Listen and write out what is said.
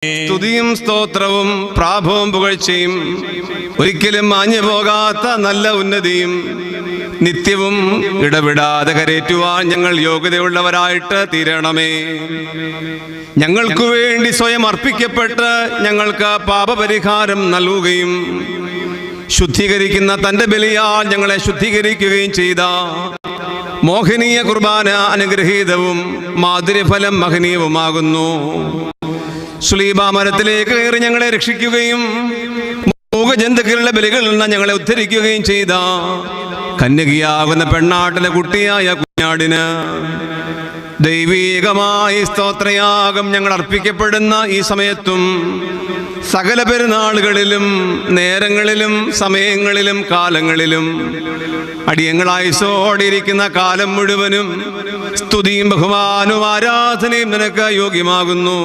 സ്തുതിയും സ്തോത്രവും പ്രാഭവവും പുകഴ്ചയും ഒരിക്കലും മാഞ്ഞു പോകാത്ത നല്ല ഉന്നതിയും നിത്യവും ഇടവിടാതെ കരേറ്റുവാൻ ഞങ്ങൾ യോഗ്യതയുള്ളവരായിട്ട് തീരണമേ. ഞങ്ങൾക്കു വേണ്ടി സ്വയം അർപ്പിക്കപ്പെട്ട് ഞങ്ങൾക്ക് പാപപരിഹാരം നൽകുകയും ശുദ്ധീകരിക്കുന്ന തൻ്റെ ബലിയാൽ ഞങ്ങളെ ശുദ്ധീകരിക്കുകയും ചെയ്ത മോഹനീയ കുർബാന അനുഗ്രഹീതവും മാധുര്യഫലം മഹനീയവുമാകുന്നു. സുലീബാമരത്തിലേക്ക് കയറി ഞങ്ങളെ രക്ഷിക്കുകയും മൂകജന്തുക്കളുടെ ബലികളിൽ നിന്ന് ഞങ്ങളെ ഉദ്ധരിക്കുകയും ചെയ്ത കന്യകയാകുന്ന പെണ്ണാട്ടിലെ കുട്ടിയായ കുഞ്ഞാടിന് ദൈവീകമായി സ്തോത്രയാഗം ഞങ്ങൾ അർപ്പിക്കപ്പെടുന്ന ഈ സമയത്തും സകല പെരുന്നാളുകളിലും നേരങ്ങളിലും സമയങ്ങളിലും കാലങ്ങളിലും അടിയങ്ങളായിസോടിയിരിക്കുന്ന കാലം മുഴുവനും സ്തുതിയും ബഹുമാനവും ആരാധനയും നിനക്ക് യോഗ്യമാകുന്നു.